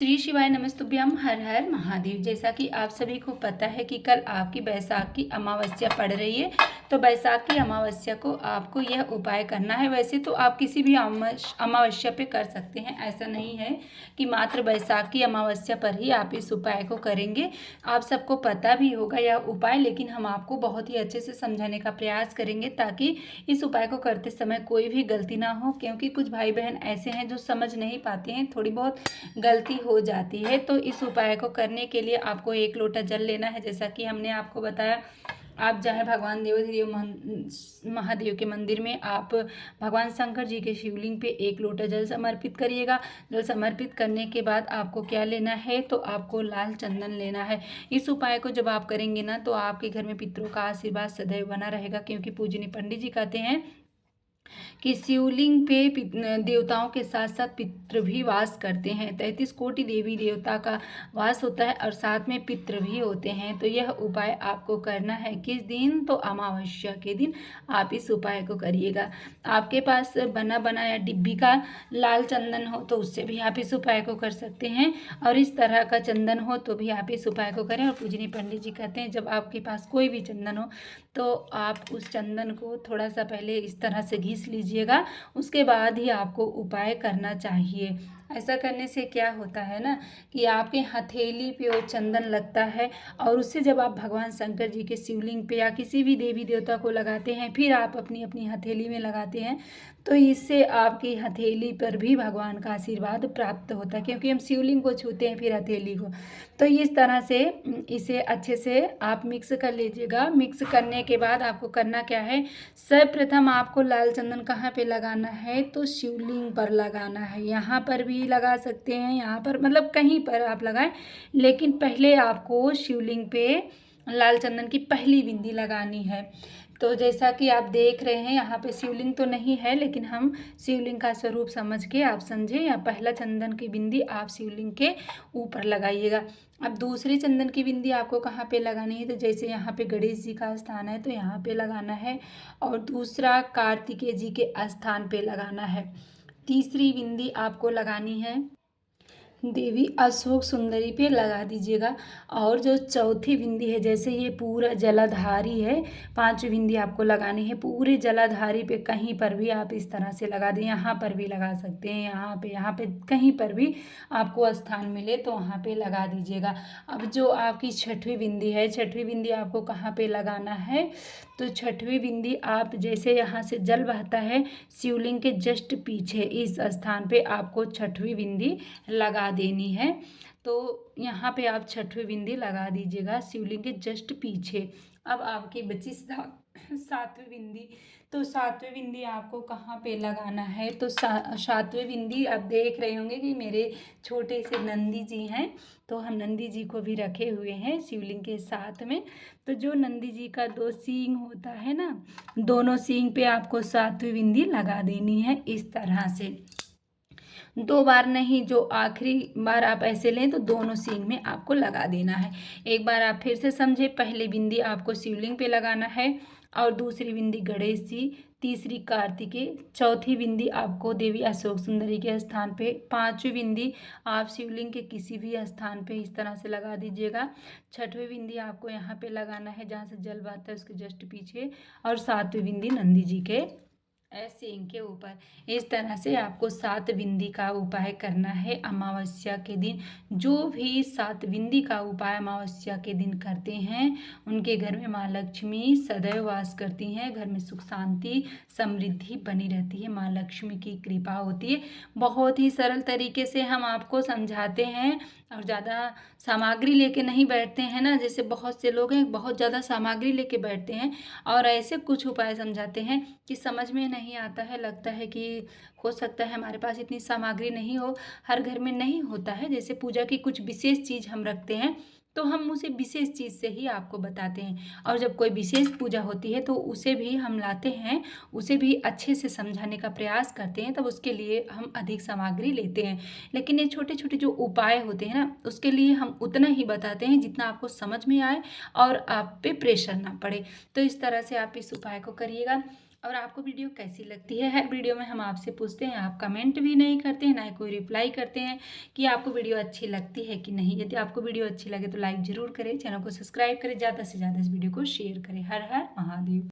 श्री शिवाय नमस्तुभ्यम। हर हर महादेव। जैसा कि आप सभी को पता है कि कल आपकी बैसाख की अमावस्या पड़ रही है, तो बैसाख की अमावस्या को आपको यह उपाय करना है। वैसे तो आप किसी भी अमावस्या पे कर सकते हैं, ऐसा नहीं है कि मात्र बैसाख की अमावस्या पर ही आप इस उपाय को करेंगे। आप सबको पता भी होगा यह उपाय, लेकिन हम आपको बहुत ही अच्छे से समझाने का प्रयास करेंगे ताकि इस उपाय को करते समय कोई भी गलती ना हो, क्योंकि कुछ भाई बहन ऐसे हैं जो समझ नहीं पाते हैं, थोड़ी बहुत गलती हो जाती है। तो इस उपाय को करने के लिए आपको 1 लोटा जल लेना है। जैसा कि हमने आपको बताया, आप चाहे भगवान महादेव के मंदिर में आप भगवान शंकर जी के शिवलिंग पे 1 लोटा जल समर्पित करिएगा। जल समर्पित करने के बाद आपको क्या लेना है, तो आपको लाल चंदन लेना है। इस उपाय को जब आप करेंगे ना, तो आपके घर में पितरों का आशीर्वाद सदैव बना रहेगा, क्योंकि पूजनीय पंडित जी कहते हैं कि शिवलिंग पे देवताओं के साथ साथ पितृ भी वास करते हैं। 33 कोटि देवी देवता का वास होता है और साथ में पितृ भी होते हैं। तो यह उपाय आपको करना है किस दिन, तो अमावस्या के दिन आप इस उपाय को करिएगा। आपके पास बना बनाया डिब्बी का लाल चंदन हो तो उससे भी आप इस उपाय को कर सकते हैं, और इस तरह का चंदन हो तो भी आप इस उपाय को करें। और पूजनीय पंडित जी कहते हैं, जब आपके पास कोई भी चंदन हो तो आप उस चंदन को थोड़ा सा पहले इस तरह से घिस लीजिएगा, उसके बाद ही आपको उपाय करना चाहिए। ऐसा करने से क्या होता है ना, कि आपके हथेली पे वो चंदन लगता है, और उससे जब आप भगवान शंकर जी के शिवलिंग पे या किसी भी देवी देवता को लगाते हैं, फिर आप अपनी अपनी हथेली में लगाते हैं, तो इससे आपकी हथेली पर भी भगवान का आशीर्वाद प्राप्त होता है, क्योंकि हम शिवलिंग को छूते हैं फिर हथेली को। तो इस तरह से इसे अच्छे से आप मिक्स कर लीजिएगा। मिक्स करने के बाद आपको करना क्या है, सर्वप्रथम आपको लाल चंदन कहाँ पे लगाना है, तो शिवलिंग पर लगाना है। यहाँ पर भी लगा सकते हैं, यहाँ पर मतलब कहीं पर आप लगाएं, लेकिन पहले आपको शिवलिंग पे लाल चंदन की पहली बिंदी लगानी है। तो जैसा कि आप देख रहे हैं, यहाँ पे शिवलिंग तो नहीं है, लेकिन हम शिवलिंग का स्वरूप समझ के आप समझे, या पहला चंदन की बिंदी आप शिवलिंग के ऊपर लगाइएगा। अब दूसरी चंदन की बिंदी आपको कहाँ पे लगानी है, तो जैसे यहाँ पे गणेश जी का स्थान है तो यहाँ पे लगाना है, और दूसरा कार्तिकेय जी के स्थान पे लगाना है। तीसरी बिंदी आपको लगानी है देवी अशोक सुंदरी पे लगा दीजिएगा। और जो चौथी बिंदी है, जैसे ये पूरा जलाधारी है, 5 बिंदी आपको लगानी है पूरे जलाधारी पे। कहीं पर भी आप इस तरह से लगा दें, यहाँ पर भी लगा सकते हैं, यहाँ पे कहीं पर भी आपको स्थान मिले तो वहाँ पे लगा दीजिएगा। अब जो आपकी छठवीं बिंदी है, छठवीं बिंदी आपको कहाँ पे लगाना है, तो छठवीं बिंदी आप जैसे यहाँ से जल बहता है शिवलिंग के जस्ट पीछे इस स्थान पे आपको छठवीं बिंदी लगा देनी है। तो यहाँ पे आप छठवीं बिंदी लगा दीजिएगा शिवलिंग के जस्ट पीछे। अब आपकी बची सातवीं बिंदी, तो सातवीं बिंदी आपको कहाँ पे लगाना है, तो सातवीं बिंदी आप देख रहे होंगे कि मेरे छोटे से नंदी जी हैं, तो हम नंदी जी को भी रखे हुए हैं शिवलिंग के साथ में। तो जो नंदी जी का 2 सींग होता है ना, दोनों सींग पे आपको सातवीं बिंदी लगा देनी है इस तरह से। 2 बार नहीं, जो आखिरी बार आप ऐसे लें तो दोनों सींग में आपको लगा देना है। एक बार आप फिर से समझे, पहली बिंदी आपको शिवलिंग पे लगाना है, और दूसरी बिंदी गणेश जी, तीसरी कार्तिकेय, चौथी बिंदी आपको देवी अशोक सुंदरी के स्थान पे, पांचवी बिंदी आप शिवलिंग के किसी भी स्थान पे इस तरह से लगा दीजिएगा। छठवीं बिंदी आपको यहाँ पे लगाना है जहाँ से जल बहता है उसके जस्ट पीछे, और सातवीं बिंदी नंदी जी के सींग के ऊपर। इस तरह से आपको 7 बिंदी का उपाय करना है अमावस्या के दिन। जो भी 7 बिंदी का उपाय अमावस्या के दिन करते हैं, उनके घर में माँ लक्ष्मी सदैव वास करती हैं, घर में सुख शांति समृद्धि बनी रहती है, माँ लक्ष्मी की कृपा होती है। बहुत ही सरल तरीके से हम आपको समझाते हैं, और ज़्यादा सामग्री लेके नहीं बैठते हैं ना, जैसे बहुत से लोग हैं बहुत ज़्यादा सामग्री लेके बैठते हैं और ऐसे कुछ उपाय समझाते हैं कि समझ में नहीं आता है। लगता है कि हो सकता है हमारे पास इतनी सामग्री नहीं हो, हर घर में नहीं होता है। जैसे पूजा की कुछ विशेष चीज़ हम रखते हैं तो हम उसे विशेष चीज़ से ही आपको बताते हैं, और जब कोई विशेष पूजा होती है तो उसे भी हम लाते हैं, उसे भी अच्छे से समझाने का प्रयास करते हैं, तब उसके लिए हम अधिक सामग्री लेते हैं। लेकिन ये छोटे छोटे जो उपाय होते हैं ना, उसके लिए हम उतना ही बताते हैं जितना आपको समझ में आए और आप पे प्रेशर ना पड़े। तो इस तरह से आप इस उपाय को करिएगा। और आपको वीडियो कैसी लगती है। हर वीडियो में हम आपसे पूछते हैं, आप कमेंट भी नहीं करते हैं, ना ही कोई रिप्लाई करते हैं कि आपको वीडियो अच्छी लगती है कि नहीं। यदि आपको वीडियो अच्छी लगे तो लाइक ज़रूर करें, चैनल को सब्सक्राइब करें, ज़्यादा से ज़्यादा इस वीडियो को शेयर करें। हर हर महादेव।